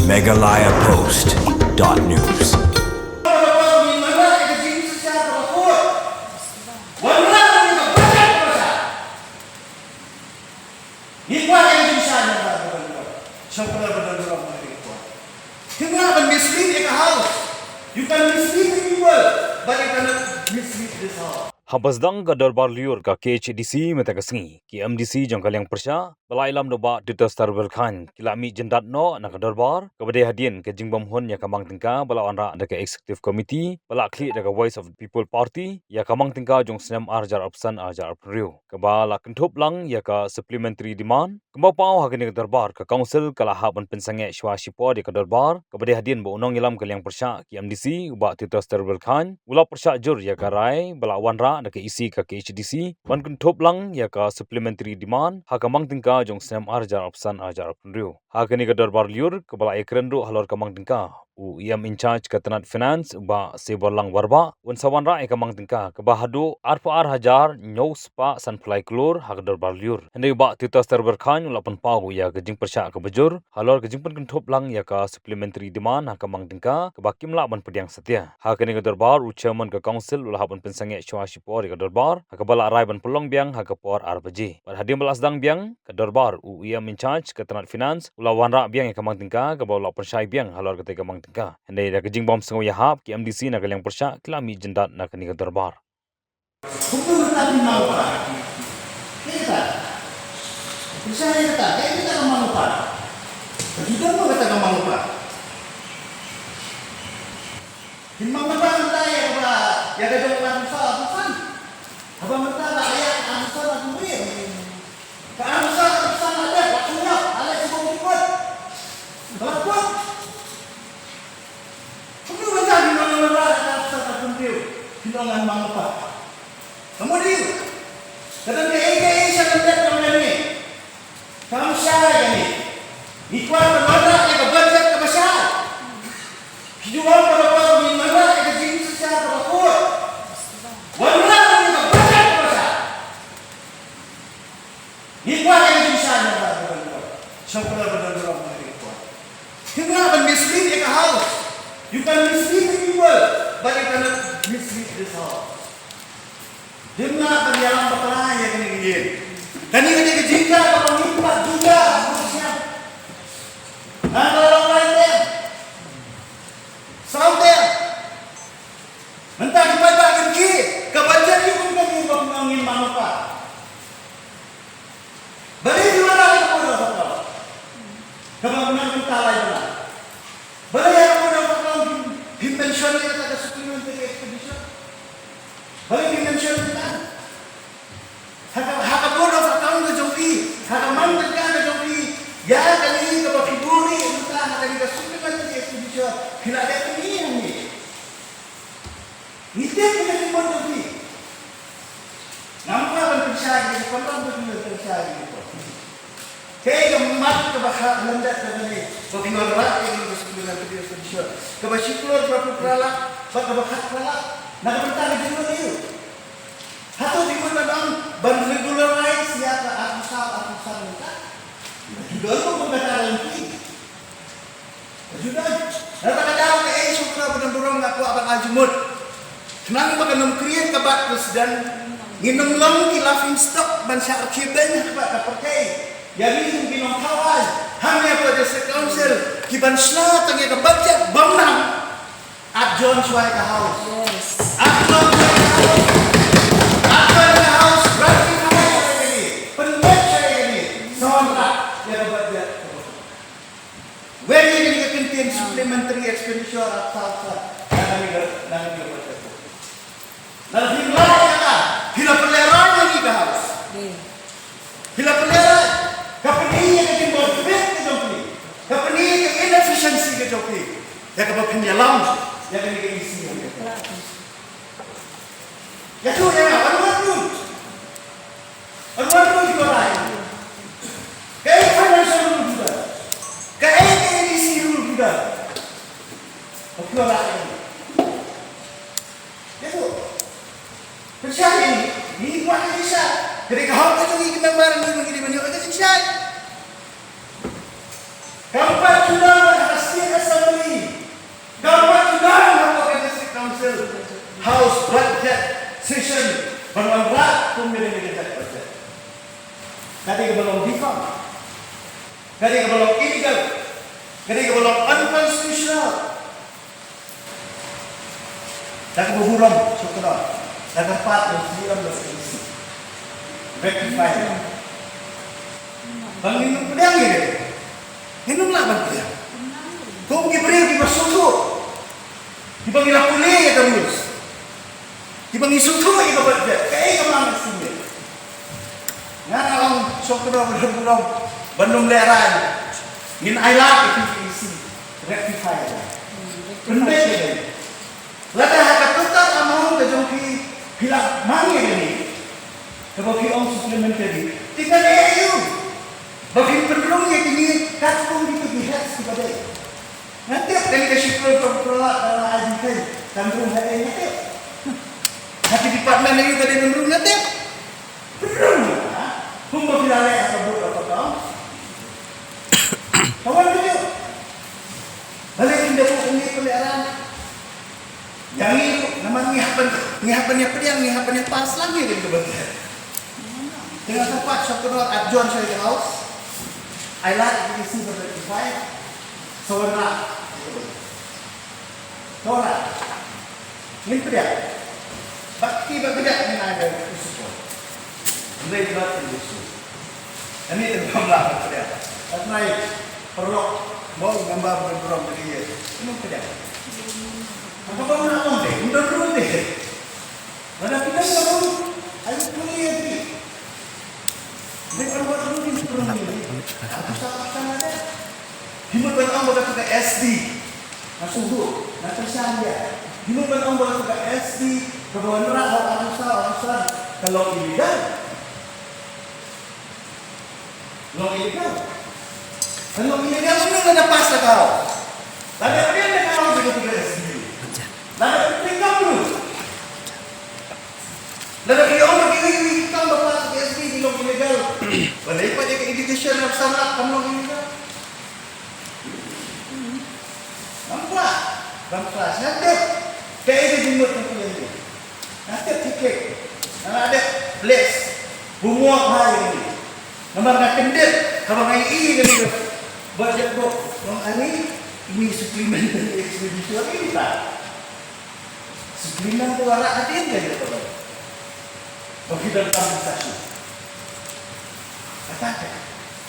megalayapost.news. You cannot mislead a house. You can mislead the people, but you cannot mislead this house. Habasdang ka darbar liur ka KHDC metagasngi ki MDC jong kalyang persya balai lam doba ditas tarbel khan kilami jendat no na ka darbar ka bade hadien ke jingbam hon ya kamang tingka bala anra da ka executive committee bala khli da ka voice of the people party ya kamang tingka jong snam arjar opsan arjar priu ka bala kenthop lang ya ka supplementary demand kamba pau hagani ka darbar ka council kala haban pensange shwa shipo de ka darbar ka bade hadien bo unong ilam kalyang persya ki MDC uba ditas tarbel khan ula persya jur ya ka rai bala wanra na ke isi ka KHDC wan kun thop lang ya ka supplementary demand ha kamang tingka jong sem arjar opsan arjar punriu ha kani ka darbar liur ka bala ekren ru halor kamang tingka u iam in charge ka tanat finance ba seborlang warba wan sawanra e kamang tingka ka bahadu arpa hajar nyos pa sunfly klor ha ka darbar liur hende ba titas terber khan lapan pau ya ka jing persya ka bajur halor ka jing kun thop lang ya ka supplementary demand ha kamang tingka ka bakim la ban pediang setia ha kani ka darbar u chairman ka council ula haban pensange shwa por ka darbar ka bala rai ban pelong biang ha ka por arbaji par hadim balas dang biang ka darbar u iam in charge ka tanat finance ula wanra biang ka kamang tingka ka bala persai biang halor ka te kamang tingka hende da ka jing bom sengo ya hap ki MDC na kalyang persya klami jendat na kani ka darbar Hukum natin mau pa. Kita. Percaya kita, kaya kita ka mau pa. Kita mo kita ka mau pa. Himang tayo ba? Ya ka dong lang sa apusan. Habang magtala kaya ang sa natin. Kaano sa apusan ada waktunya, ala sa bukod. Bakit? Kung ano ba din ang mga sa natin diyo? Hinangan mga pa. Kemudian, kadang AKA siya ng debt ng nani. Kamu siya gani. Ikuan pemanda yang kebaca kebasyar. Hidupan pada orang di mana yang kejing secara berkuat. Wala yang kebaca kebasyar. Ikuan yang bisa yang berkuat. Sampai benar-benar berkuat. Kenapa mislead a house? You can mislead the people, but you cannot mislead this house. Dimana penjalan berkelaya kini-kini. Kani-kini kejingka kalau nimpat juga harusnya. Nah kalau lain dia. Sauter. Mentah kepada kaki. Kebajian itu pun kami mengingin manfaat. Beri dua lagi kepada kebangunan kita lainnya. Beri yang kepada dimension kita ada supplementary expedition. Beri dimension kita. Haka bodoh fakang ke joki, haka mantan ke joki. Ya kali ke bakiburi entah haka kita supplementary expedition. Kena ada ini ni. Itu kita semua joki. Nampak kan percaya ni, kontrol betul percaya ni. Kaya mat ke bakal landat ke ni. Bakibur rat yang supplementary expedition. Kebasyukur berapa peralak, bakal peralak. Nak mentang di mana itu? Atau di mana dong? Ban regularize siapa aku minta. Juga lu berkata lagi. Sudah. Dapat tahu ke suka benar-benar ngaku abang ajmut. Senang makan create kebat dan nginum long ki laughing stock ban syar kiben kebat pakai. Jadi minum kawan. Hanya pada council ki ban sla tangi kebaca bangnang. Adjon suai ke house. Yes. Adjon when you can contain supplementary expenditure atau nanti berapa? Nanti berapa? Bila peleran lagi ke harus. Bila peleran, kapaninya ke timur fit ke joki, kapaninya ke inefficiency ke joki, ya ke penyelam, ya ke isi. Ya tu ya, Orang juga lain. Kayak financial rule juga. Kayak edisi rule juga. Juga lain. Itu. Percaya ini buat Indonesia. Ketika orang itu kita barang ini begini banyak orang kecil. Kamu sudah berhasil Gani kabalong illegal. Gani kabalong unconstitutional. Nakabuburam, so ko na. Nakapat ng silang na sa rectify. Panginoon ko lang yun. Hinong laban ko yan. Kung gibriyo, di masuko. Di ba ngilapuli yung rules? Di ba ngisuko yung kabadya? Kaya ka mga nasimil. Nga ang sokro, buram-buram, bandong leran. Ginailat, PPC. Rectify. Kundi yun. Lada hakatutar among kajong hilang mangi ini. Kapag yung supplementary, tingnan niya yun. Bagay penrong niya kini katong dito bihat si badai. Nanti kali kasi pro na ajikan kandung hari nanti. Hati department lagi tadi penrong nanti. Penrong. Kung makilala ang kabut apa kau? Kawan itu. Balik hindi po kung peliharaan. Yang itu naman ngihapan niya pas lagi din kebetulan. Dengan tempat sa kunor at John sa house. I like to see the 35. Sawana. Ini dia. Bakti berbeda dengan ada usul. Ini berat usul. Ini tergambar dia. Atnai perlu mau gambar bergerak dia. Ini dia. Apa kau nak ngomong deh? Mudah dulu deh. Mana kita ngomong? Ayo kuliah deh. Mereka buat dulu di perang ini. Aku sahabat ada. Himut ban ang baga ke SD. Nasugo, natasanya. Himut ban ang baga ke SD. Kabawan orang usaha. Kalau illegal. Kalau illegal, mana ada pas kau? Lalu dia ada kau begitu ke SD. Lalu tinggal dulu. Lalu dia orang ini kita bapak SD di lo illegal. Balai pada ke education yang sangat kamu illegal. Nampak, nanti kayak ini jumut nanti. Nanti tiket, ada place, bumuak hari ini. Nampak nak kendit, kalau ngai ini kan budget book. Orang ini suplemen dari ekspedisi ini tak. Suplemen tu orang hati dia tu. Bagi dalam transaksi. Kata,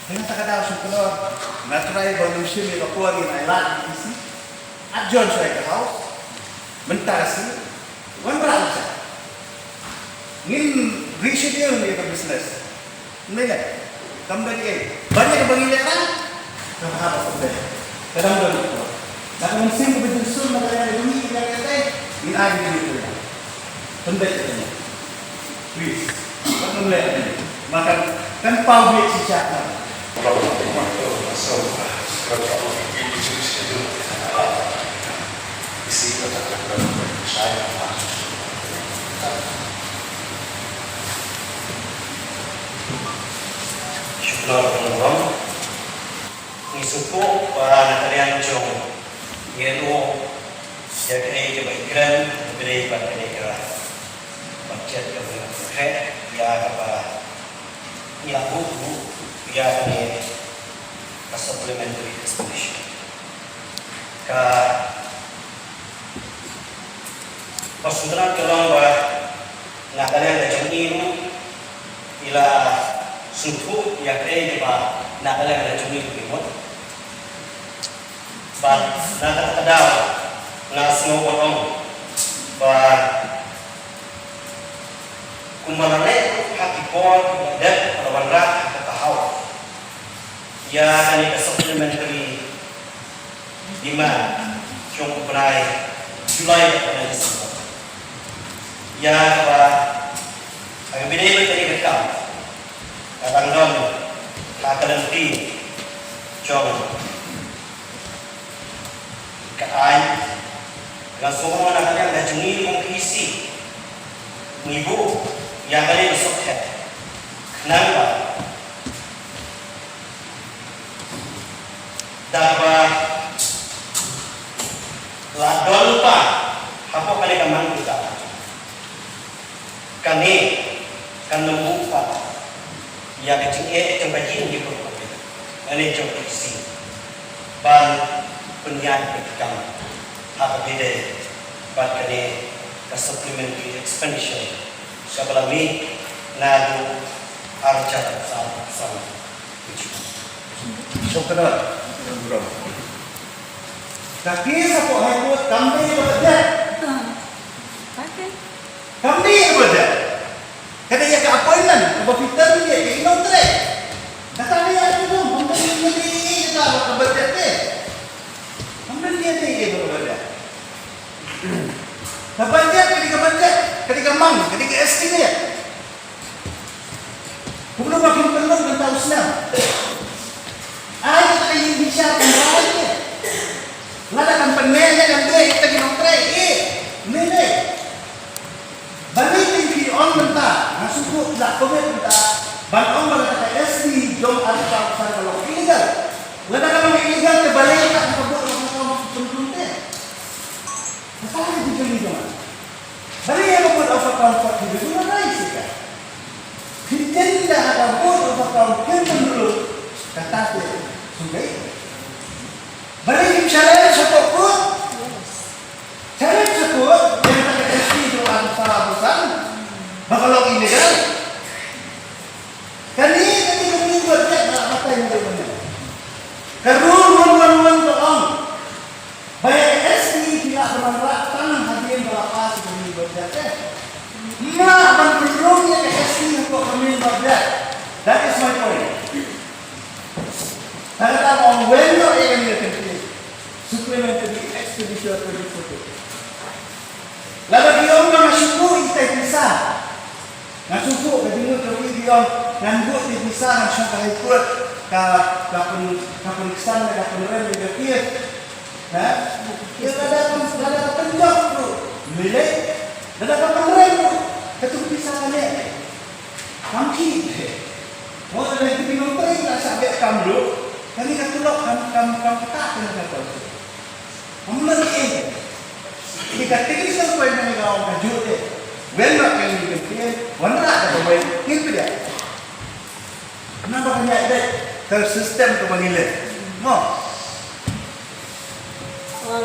dengan tak ada sukulor, natural evolution ni kapur ni nailah di sini. Adjon saya ke house, bentar sih, wan berapa? Ingin reach dia ni ke business, ni lah, tambah dia, banyak bangilan, tak apa sampai, kadang dulu, nak mungkin kebetulan nak ada dunia yang kata, ini ada dunia tu, tambah itu, please, tak boleh, makan kan public secara. Syukur Allah. Ngisupo para nakalian jong yelo ya kaya coba ikran beri pada ikran budget ke berhe ya apa ya buku ya ni supplementary explanation ka pasudran kelong ba nakalian da jong iru ila suku ya kaya ba nakalian da jong iru kimot ba nakakadaw na snow orang ba kumarane hakipon dan rawan katahaw ya kani supplementary demand yung berai Julai pada Desember ya ba ang binibig tadi bekam katang don kakalenti yung kaan langsung mana kalian dah jengi mong isi nibu yang kalian besok het kenapa dapat ladol pa hapo kali kamang kita kani kan membuka ya kecing tempat ini di Ani jom isi. Ban penyan pegang hak bide. Ban kene ka supplementary expenditure. Sabalami nadu arja sama. Syukran. Tapi sa po ay po kami bekerja. Kami bekerja. Kada ya ka appointment, ka fitar ni ke inom tre. Kata dia itu dong, membeli ni kita ka bekerja te. Membeli ni ke bekerja. Bekerja ketika mang, ketika estimate. Belum makin penuh tentang Islam. Ay, kita bisa kembali. Lada kan penenya kan dia kita ginokre. Nene. Balik di on mentah, masuk nak komen mentah. Ban on berkata SD jom ada pasal kalau illegal. Lada kan illegal terbalik tak kebut orang pentunte. Apa yang dijadi jom? Balik yang kebut apa di dunia lain sih kan. Kita ada kebut apa dulu. Kata dia sungai. Balik challenge sepukut. Challenge sepukut yang tak SD itu salah bukan. Kalau ini kan. Kali buat dia tak apa yang dia benar. Karun toong. Baik SD tidak bermanfaat tanah hadirin berapa sebelum buat dia. Ma akan belumnya ke SD untuk kami buat dia. That is my point. Karena orang weno yang dia kena supplementary expenditure to the photo. Lalu dia orang masuk itu bisa. Masuk ke dulu jadi dia nganggut di bisa langsung ke ikut ke pemeriksaan ke peneran di depan. Nah, dia ada penjok tu, milik, ada peneran tu, ketuk bisa ni. Kami, mau ada yang bingung tu nak sampai kamu. Kami kata lo kamu tak kena kata. Kamu lagi. Jika tinggi sampai dengan orang kajut deh. Well nak yang dikatakan, mana ada pemain itu dia. Kenapa banyak deh tersistem tu menilai? Mo.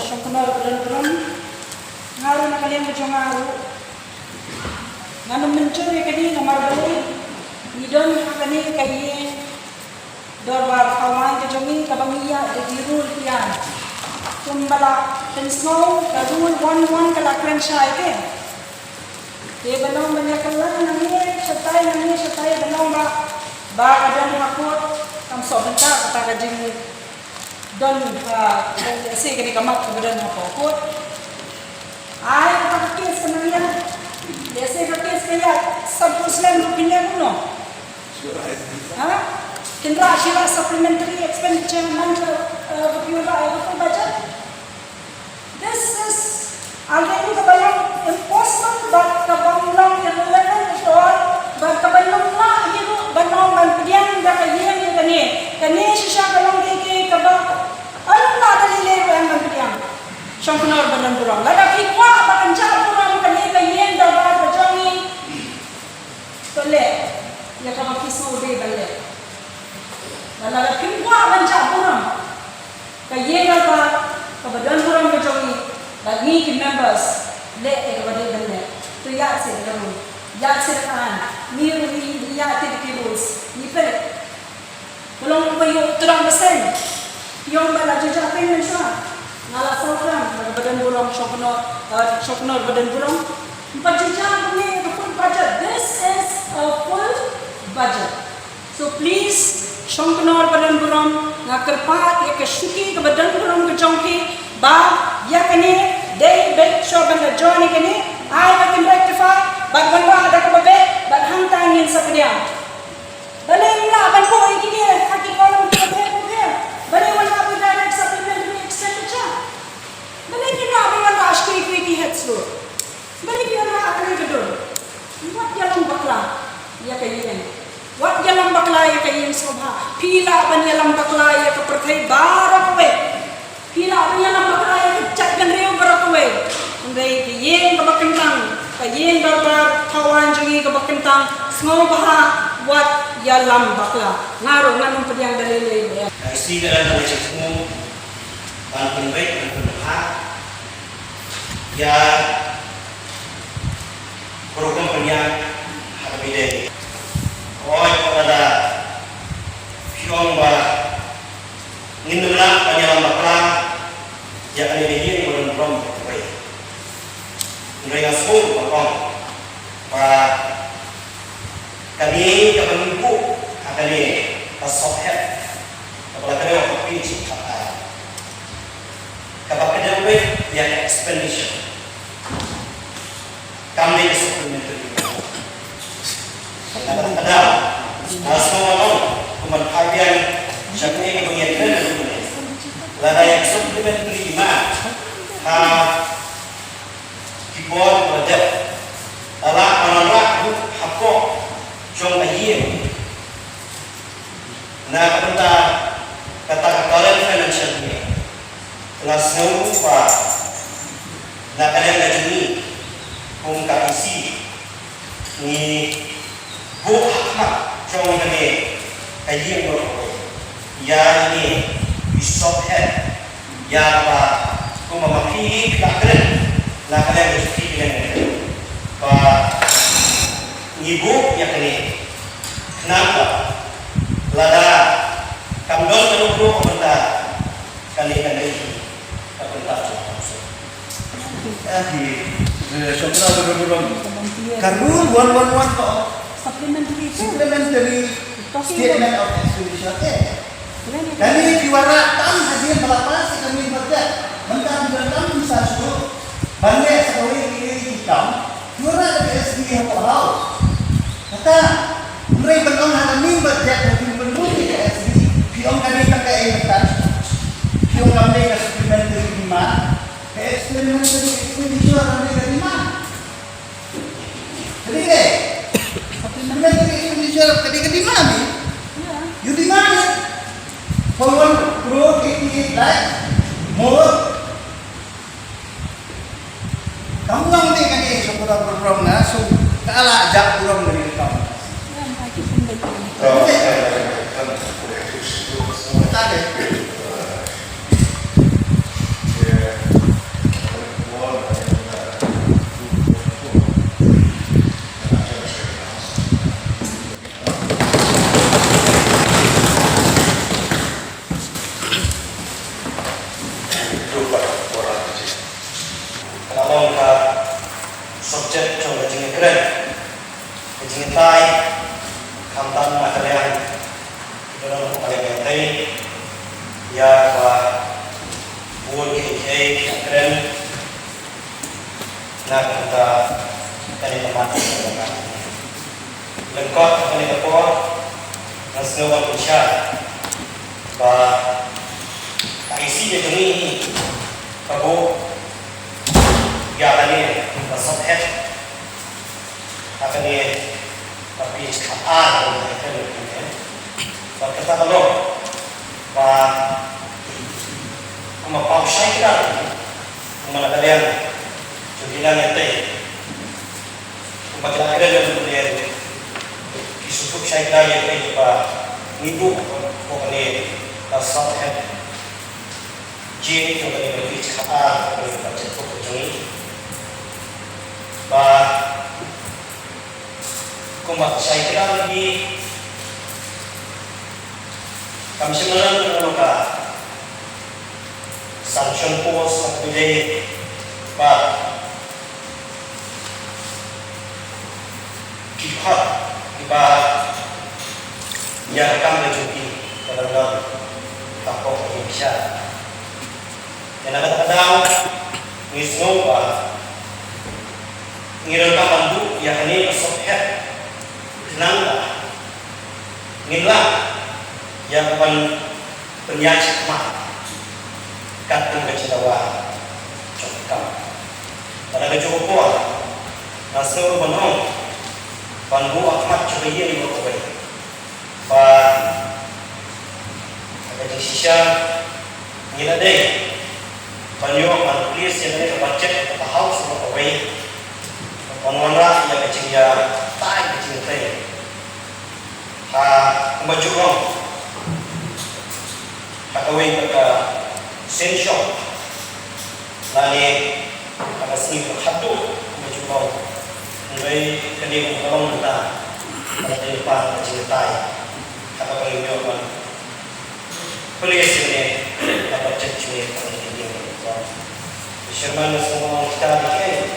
Syukur beran ngaruh nak kalian macam ngaruh. Nganu mencuri kini nomor beli. Nidon kini kaye. Dorbar kawan kejomi kabamiya de dirul pian. Kumbala pensno kadul 1-1 kala krenshai ke. Dia belum banyak kelah nangis, setai belum ba kadang makut kam sobenta kata kajing don si kini kamak kemudian makut. Ay kata kes sebenarnya. Dia si kes kaya satu Islam rupiah kuno. Ha? Kendra Ashira supplementary expenditure under review budget. This is already kabayang impossible but kabayang irrelevant at all but kabayang na hiru banong banpidyan da kayen kani siya kalong kay kabak ano na dalile ang banpidyan siyang kunor banan burang lada pikwa bakanja burang kani kayen da ba bajangi tole ya kabakismo be balle lada pikwa banja burang kayen ba kabadan burang bajangi bagi members le ekabade banne to yaad se gamu yaad se kan niru ni yaad te kibus ni per kolong ko yung turang besen yung bala jaja pen siya ngala program badan burong shokno badan burong pajaja ni full budget. This is a full budget, so please shokno badan burong ngakerpa ya kesuki ke badan burong ke jongki ba ya kani day bet shoban la johnny kani I can rectify but when ba ada kabe but hangtangin sa kanya balay la ban ko ikini haki kolong ke balay wala ba direct supplementary expenditure balay kina ba wala ashkri kwiki hetso balay kina akali gedon what yalang bakla ya kayen what yalang bakla ya kayen sobha pila ban yalang bakla ya kaperthai barakwe pila punya nama kaya cat kan reo berakwe, andai kayeng kabakentang, kayeng barbar kawan jungi kabakentang, semua baha wat yalam bakla, ngaruh nganong pediang dalile. isi dalam tanda cekmu dan penbaik dan pendekat ya program penyak hadapi deh oi pada fiong ba nginula panyalam bakla ya kali ini belum belum baik mereka semua bakong pa kami kapan ibu akan ini pasohet apalagi kalau kopi cipta kapag kadang-kadang yan expenditure kami di supplementary kadang-kadang semua orang kementerian siapa yang mengingatkan lada yang supplementary keyboard project ala anak hapok jong ayam na kapenta kata-kata financial ni kelas pa na kalian gajuni kung kaisi ni bu hakma jong kami ayam mo ya ni bisop head ya pa kung mamaki kakren na kalian gajuni kalian pa ibu ya kini kenapa lada kamdol kenapa pemerintah kali pemerintah Syukra berurang karun wan ko Supplementary itu. supplementary Talking statement about- of expenditure kami kiwaratan hadir melapas kami bekerja mentang dalam bisa suruh banyak sekali ini kita kiwara dari SB yang kau kata mereka berkong hal ini bekerja dari penduduk ke SB kiong kami tak ingatkan kiong kami ke supplementary lima ke supplementary expenditure kami ke lima jadi deh supplementary expenditure ke lima ni Ya. you di mana? For 1,88 lakh more. Kamu lang din kani sa program na so kaala jak program dari kamu. Ya, lagi sendiri. Tadi. kalau ka subjek trong kajing keren kajing tai kamtan na kalian dalam kalian tai ya ba buat ke keren na kata kalian mati lengkap kalian apa nasnawal insya ba isi ini kabo ya kali pasal head akan ini tapi sekarang kita lihat kita kalau bah kuma pausai kita kuma kalian jubilan itu kuma kita ada dalam dunia disusup saya kita itu bah ibu pokoknya pasal head J yang kali lebih sekarang kali baca buku ini bah kumat saya kira lagi kami sebenarnya maka sanction post apabila bah kipat yang akan menjadi dalam takut Indonesia dan kadang-kadang ngisno ba ngiral ka mandu ya kani asophet nang ngila yang pan penyakit mah katong kacitawa cokam pada kecukup po nasno banong panbu akmat cukup ni mo kawai pa ada sisa ngila deh panyo man please yang ini budget ke house mo kawai panwala yang kecil ya tai kecil teh ha maju rom kakawin pagka sensyon lali pagkasing paghato majubaw ngay kani mo kalong na pati pa cintai kakawin nyo man pulis ini dapat cek ini Sherman semua kita dikit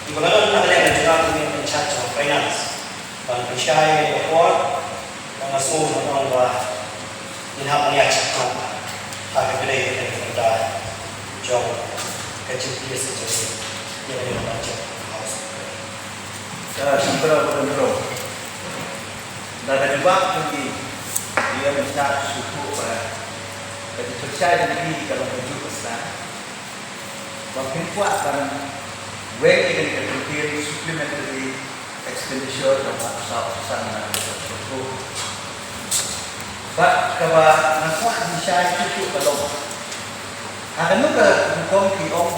di mana nak lihat juga dengan pencacat finance dan pensyai award dan masuk orang bah inhab niat cakap tak boleh kita jauh kecil dia sejauh yang baca house Sembra benar-benar. Dan ada juga lagi dia bisa suku jadi percaya diri kalau baju besar. Makin kuat dan when ini kemudian supplementary expenditure dan usaha-usaha yang itu. Kalau naswa bisa cukup kalau ada juga hukum kiong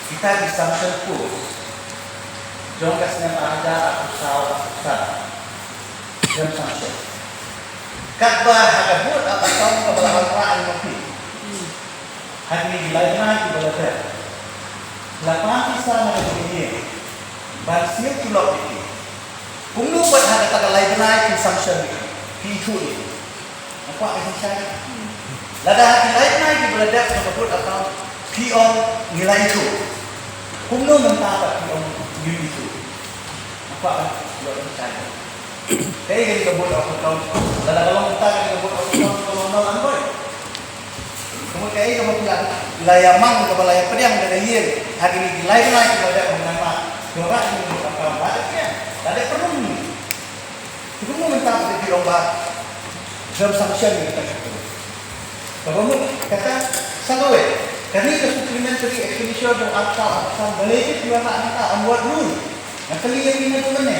kita disampai pun jongkasnya ada usaha dan sampai. Kakbah ada buat apa kau kebelahan perang mati. Hari ini lainnya di belakang. Lapan kisah ada begini. Bansiap tulok ini. Kumlu buat ada tak lainnya consumption itu. Apa yang saya? Lada hari lainnya di belakang sebut atau pion nilai itu. Kumlu mentapa pion nilai itu. Apa yang saya? Kaya gini kebut aku tahun. Lada kalau kita gini kebut aku tahun kalau nol boy. Kemudian kaya kamu bilang layamang kepada layar pedang dari hier hari ini lain lagi kepada mengenai doa ini apa baliknya ada perlu ini. Itu mau minta di lomba dalam sanction kita itu. Kalau kata sangawe kami ke supplementary expenditure dan asal balik juga nak anwar rule. Nak lihat ini tu mana?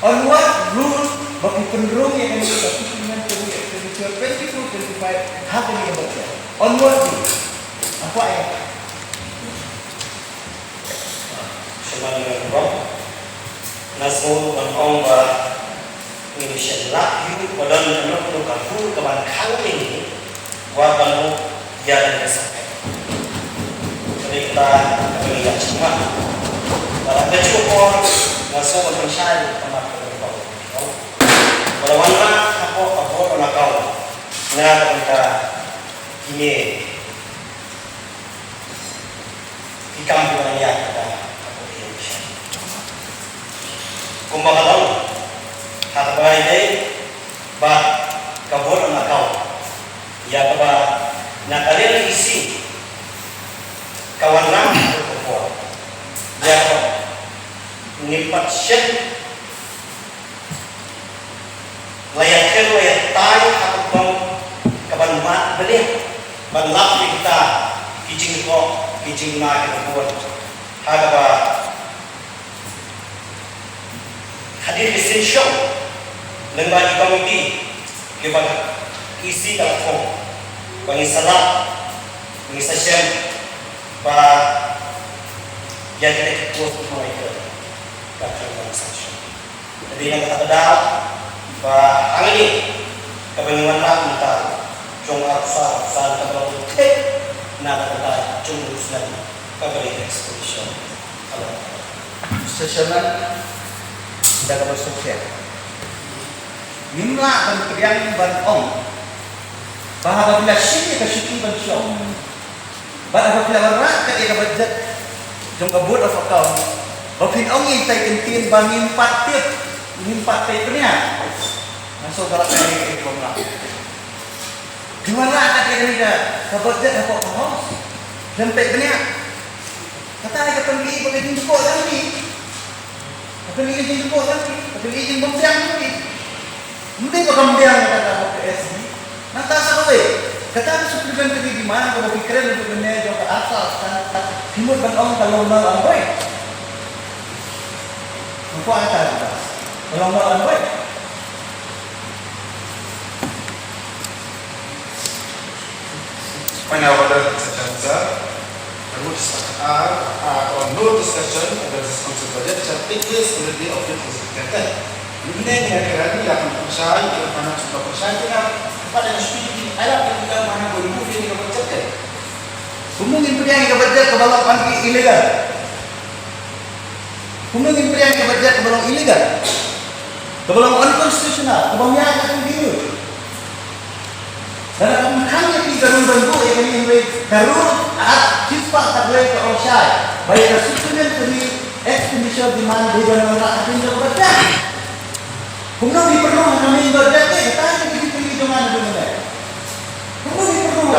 Anwar rule bagi penderung yang kami ke supplementary expenditure 22-25 hak ini baca. Onward apa ya? Sebenarnya bro, nasul orang Indonesia lagi badan anak tu kafu keban kau ini, walau dia dan kesakai. Jadi kita melihat semua. Dalam kecukupan nasul orang syai tempat kau. Kalau mana apa orang kau, nak kita ini ikam bukan yang kita kumbakalong hatbay day ba kabor ang akaw ya ba nakalil isi kawan lang ko ya ba nipat siya layat tayo hatbang kabanmat balik banlap kita kijing ko kijing na kita buat hagaba hadir essential lembaga komiti kepada isi telefon bagi salat bagi session ba jadi kita buat mereka kata session jadi yang kata dah ba angin kebanyakan orang kita Jom aksa kalau tek nak kata jom urusan kabel expedition kalau Sesalan dah kabar sosial. Nimla dan kriang ban ong. Bahawa bila sini ke syuting ban show. Bahawa bila warak ke eka budget jom kabut of account. Bapin ong ini tay kentin ban nimpat tay punya. Masuk kalau kaya eka bangla. Gimana ada yang ada budget apa house sampai banyak kata ada pergi pakai jin kok lagi pergi jin kok lagi pergi jin bombiang lagi mesti bombiang kata PSD nanti sampai kata ada supplementary di mana kalau pikiran untuk benar jauh ke asal kan timur ban om kalau nol amboy apa ada kalau nol amboy Pengawalan saja, rules or no discussion of the responsive budget shall take place on the day of the presentation. Ini yang kira-kira yang akan percaya, yang mana sudah percaya pada speed ada kita mana boleh mungkin kita baca. Kumungin pria yang kebajar ke balong anti ilegal. Kumungin pria yang kebajar ke balong ilegal. Ke balong unconstitutional, ke balong yang akan diri. Dan akan hanya tiga bantu yang ini karun at cipta taglay ke Orsay. Baik kesusunan dari ekspedisi di mana di dalam rakyat yang kebajar. Kumung di perlu kami kebajar kita hanya di mana mana. Kumung di perlu.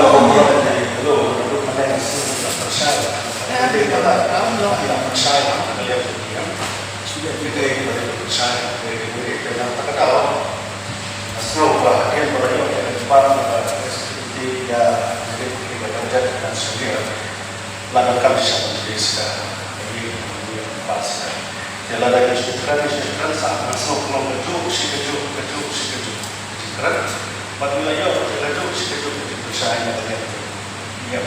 Tidak percaya melihat dia sudah tidak percaya dengan tak tahu asal yang berada di depan seperti dia tidak terjadi dan sendiri lalu kami sama desa ini pas jalan lagi sekitar saat masuk keju sekitar apabila yo keju sekitar percaya dia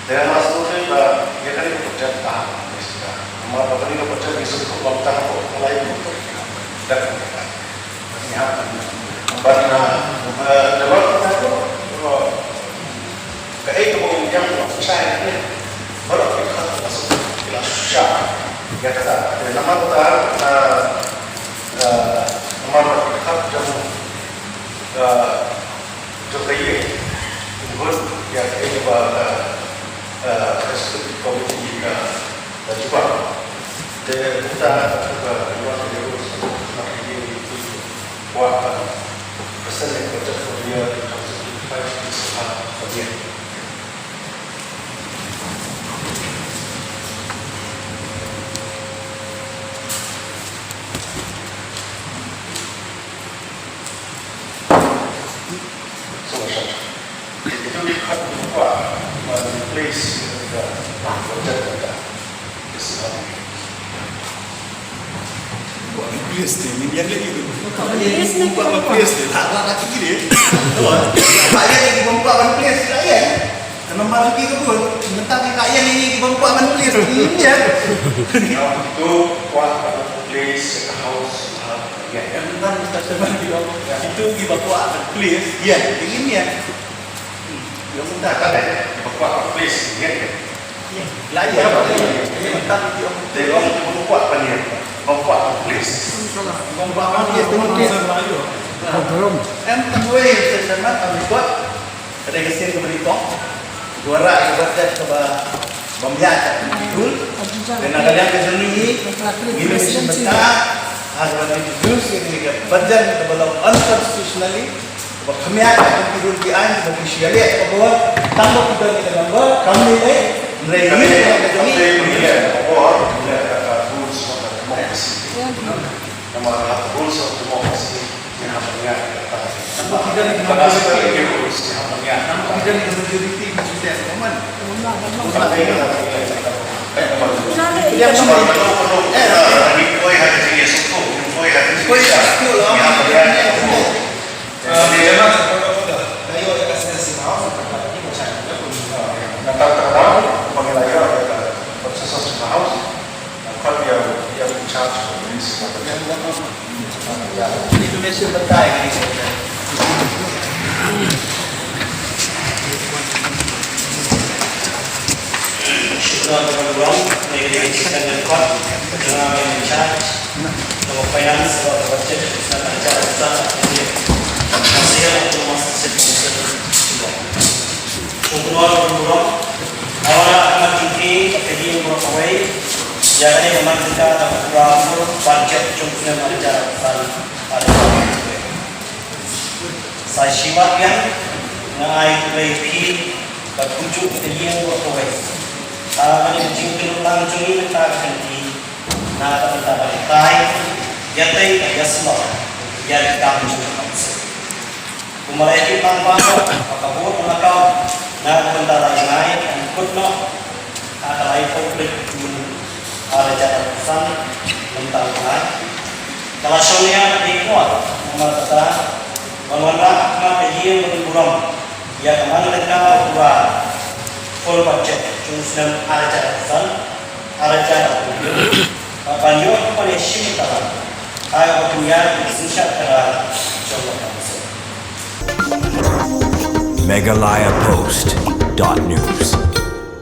dan masuk ke ya kan itu kerja tahap sudah. Amma bapak ini kerja di sebuah waktu tahap lain itu. Dan ya, karena dalam kita itu kayak kemudian yang saya ini baru kita masuk kelas susah. Ya kata nama kita nama kita jamu jokai bukan ya ini seperti komisi dan juga kita juga luar biasa seperti itu buat pesan yang kerja dia harus dipakai dia. Itu lihat buat place the project buat place ni dia lagi tu. Buat place ni tak lagi dia. Rakyat yang dibompak ban place rakyat. Kalau masuki ke pun mentang rakyat ini dibompak ban place ini dia. Itu buat place house ya Mentang kita sebab itu dibompak ban place. Ya, ini ya. yang minta kan buat place ya. Layak apa ini mentang dia orang buat apa ni? Membuat place. Membuat ban place tu belum. Tengwe sebenarnya kami buat ada kesin ke berita. Juara ibadat ke Bambiaca dulu. Dan kalian ke sini ini sebentar agar introduce ini ke badan ke belum unconstitutionally kami akan tidur di anjing officially bahwa tambah kita kita gambar kami ini rules of democracy yang namanya tambah kita di majority kita aman yang semua ini ada jenis hukum Indonesia berkait ini. Syukur kepada negeri kita dan kuat dengan mencari kalau finance atau budget kita cara kita ini hasil untuk masa sedikit. Untuk orang awal akan tinggi tapi berkawai jadi memang kita dapat berapa budget contohnya cara ada saya siap yang naik lagi berkunjung ke dia berkawai. Kami berjumpa langsung ini kita ganti, nak kita balik, jadi kita semua, jadi kita menjumpa langsung. Kemarin kita nampak, apa buat menakau, nak kita lain, ikut no, ada lain konflik, ada cara pesan tentang lain. Kalau soalnya dikuat, mengatakan, mengenai apa dia berkurang, ya kemana kita buat full budget. Cuma ada cara pesan, ada cara tujuan. Banyak pada sini tak ada. Ayah punya bisnis cara coba kamu. megalayapost.news.